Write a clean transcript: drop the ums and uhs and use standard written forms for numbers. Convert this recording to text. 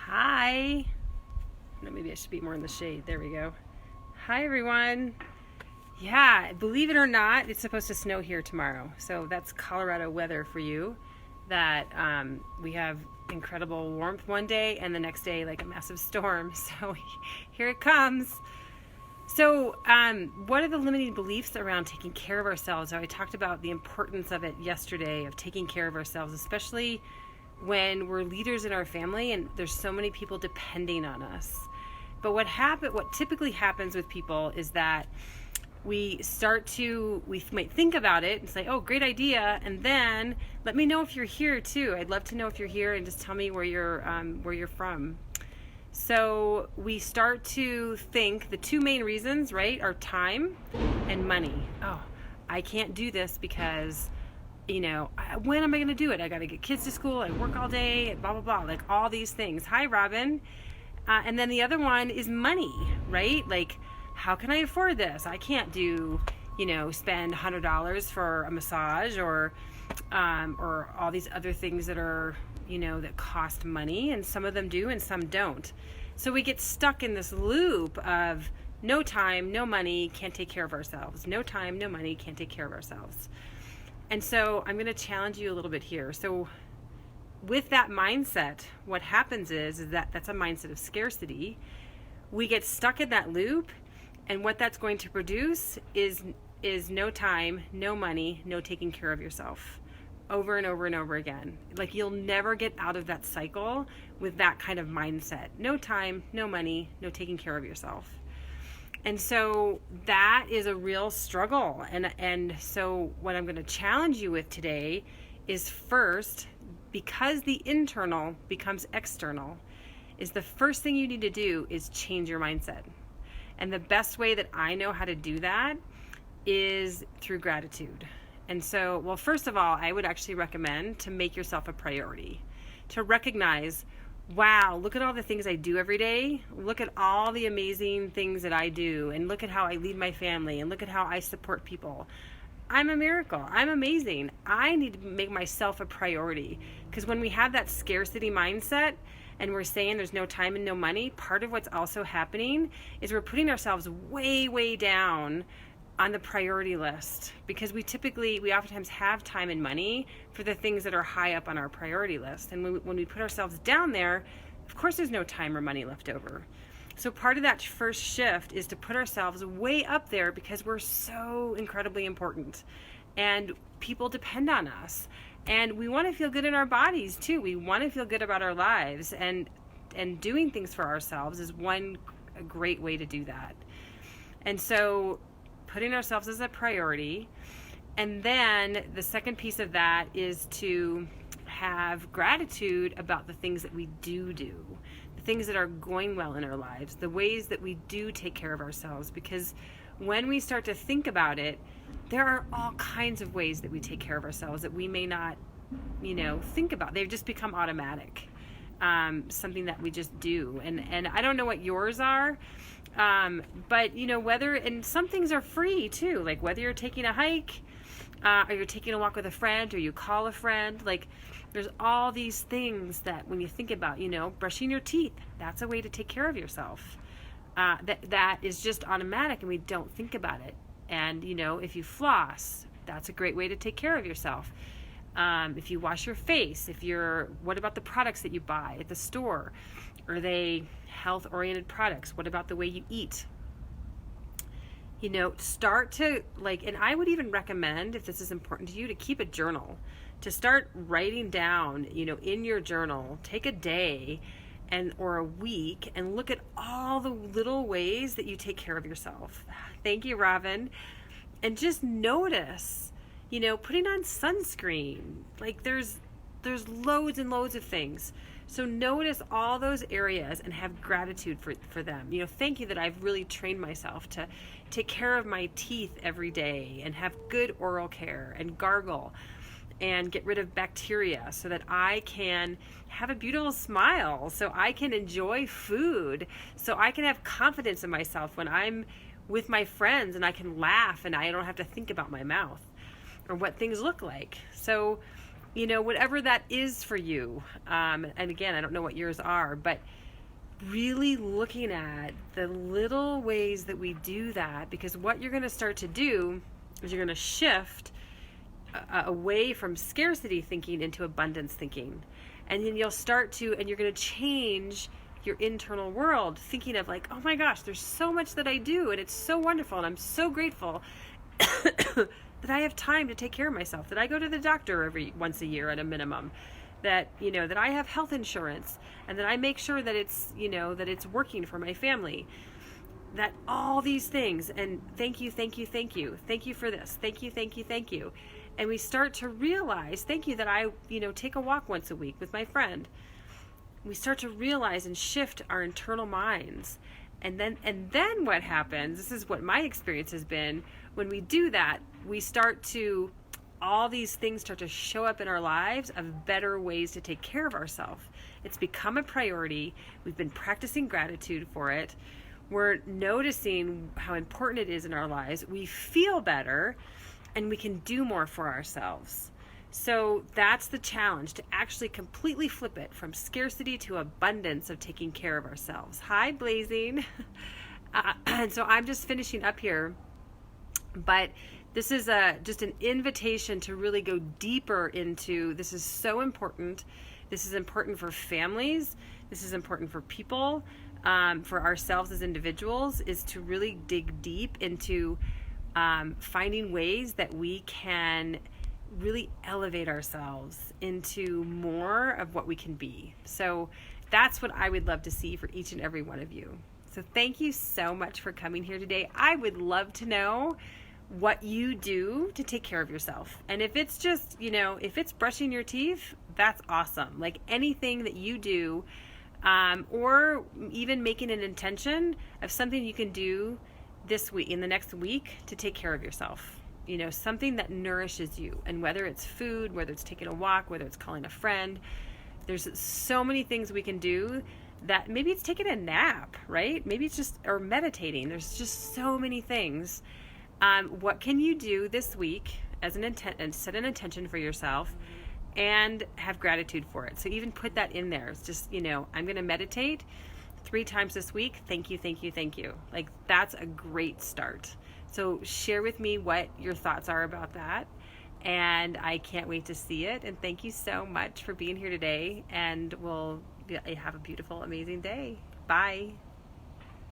Hi. No, maybe I should be more in the shade. There we go. Hi, everyone. Yeah, believe it or not, it's supposed to snow here tomorrow. So that's Colorado weather for you. That we have incredible warmth one day and the next day like a massive storm. So here it comes. So what are the limiting beliefs around taking care of ourselves? I talked about the importance of it yesterday, of taking care of ourselves, especially when we're leaders in our family and there's so many people depending on us. But what typically happens with people is that we might think about it and say, oh, great idea. And then let me know if you're here too. I'd love to know if you're here, and just tell me where you're from. So we start to think the two main reasons, right, are time and money. Oh, I can't do this because, when am I going to do it? I got to get kids to school. I work all day, blah, blah, blah, like all these things. Hi, Robin. And then the other one is money, right? Like, how can I afford this? I can't spend $100 for a massage or all these other things that are, that cost money, and some of them do and some don't. So we get stuck in this loop of no time, no money, can't take care of ourselves. No time, no money, can't take care of ourselves. And so I'm going to challenge you a little bit here. So with that mindset, what happens is that that's a mindset of scarcity. We get stuck in that loop, and what that's going to produce is no time, no money, no taking care of yourself, over and over and over again. Like, you'll never get out of that cycle with that kind of mindset. No time, no money, no taking care of yourself. And so that is a real struggle. And so what I'm going to challenge you with today is, first, because the internal becomes external, is the first thing you need to do is change your mindset. And the best way that I know how to do that is through gratitude. And so, well, first of all, I would actually recommend to make yourself a priority, to recognize, wow, look at all the things I do every day. Look at all the amazing things that I do, and look at how I lead my family, and look at how I support people. I'm a miracle. I'm amazing. I need to make myself a priority, because when we have that scarcity mindset and we're saying there's no time and no money, part of what's also happening is we're putting ourselves way, way down on the priority list, because we oftentimes have time and money for the things that are high up on our priority list. And when we put ourselves down there, of course there's no time or money left over. So part of that first shift is to put ourselves way up there, because we're so incredibly important and people depend on us. And we want to feel good in our bodies too. We want to feel good about our lives, and doing things for ourselves is a great way to do that. And so putting ourselves as a priority. And then the second piece of that is to have gratitude about the things that we do, the things that are going well in our lives, the ways that we do take care of ourselves. Because when we start to think about it, there are all kinds of ways that we take care of ourselves that we may not, think about. They've just become automatic, something that we just do. And I don't know what yours are, but and some things are free too, like whether you're taking a hike, or you're taking a walk with a friend, or you call a friend. Like, there's all these things that when you think about, brushing your teeth, that's a way to take care of yourself. That is just automatic, and we don't think about it. And if you floss, that's a great way to take care of yourself. If you wash your face, what about the products that you buy at the store? Are they health-oriented products? What about the way you eat? Start to and I would even recommend, if this is important to you, to keep a journal, to start writing down, in your journal. Take a day or a week and look at all the little ways that you take care of yourself. Thank you, Robin. And just notice, putting on sunscreen. Like, there's loads and loads of things. So notice all those areas and have gratitude for them. Thank you that I've really trained myself to take care of my teeth every day and have good oral care and gargle and get rid of bacteria so that I can have a beautiful smile, so I can enjoy food, so I can have confidence in myself when I'm with my friends and I can laugh and I don't have to think about my mouth or what things look like. So whatever that is for you. And again, I don't know what yours are, but really looking at the little ways that we do that, because what you're going to start to do is you're going to shift away from scarcity thinking into abundance thinking. And then you'll start to, and you're going to change your internal world, thinking of like, oh my gosh, there's so much that I do and it's so wonderful and I'm so grateful that I have time to take care of myself, that I go to the doctor once a year at a minimum, that that I have health insurance, and that I make sure that it's that it's working for my family, that all these things, and thank you for this, thank you. And we start to realize, thank you that I take a walk once a week with my friend. We start to realize and shift our internal minds. And then what happens, this is what my experience has been, when we do that, all these things start to show up in our lives of better ways to take care of ourselves. It's become a priority. We've been practicing gratitude for it. We're noticing how important it is in our lives. We feel better, and we can do more for ourselves. So that's the challenge, to actually completely flip it from scarcity to abundance of taking care of ourselves. Hi, Blazing. And so I'm just finishing up here, but this is just an invitation to really go deeper into, this is so important. This is important for families. This is important for people, for ourselves as individuals, is to really dig deep into finding ways that we can really elevate ourselves into more of what we can be. So that's what I would love to see for each and every one of you. So thank you so much for coming here today. I would love to know what you do to take care of yourself. And if it's just, if it's brushing your teeth, that's awesome. Like anything that you do, or even making an intention of something you can do this week, in the next week, to take care of yourself. Something that nourishes you. And whether it's food, whether it's taking a walk, whether it's calling a friend, there's so many things we can do. That maybe it's taking a nap, right? Maybe it's just, or meditating. There's just so many things. What can you do this week as an intent, and set an intention for yourself and have gratitude for it? So even put that in there. It's just, I'm going to meditate 3 times this week. Thank you. Like, that's a great start. So share with me what your thoughts are about that. And I can't wait to see it. And thank you so much for being here today. And we'll have a beautiful, amazing day. Bye.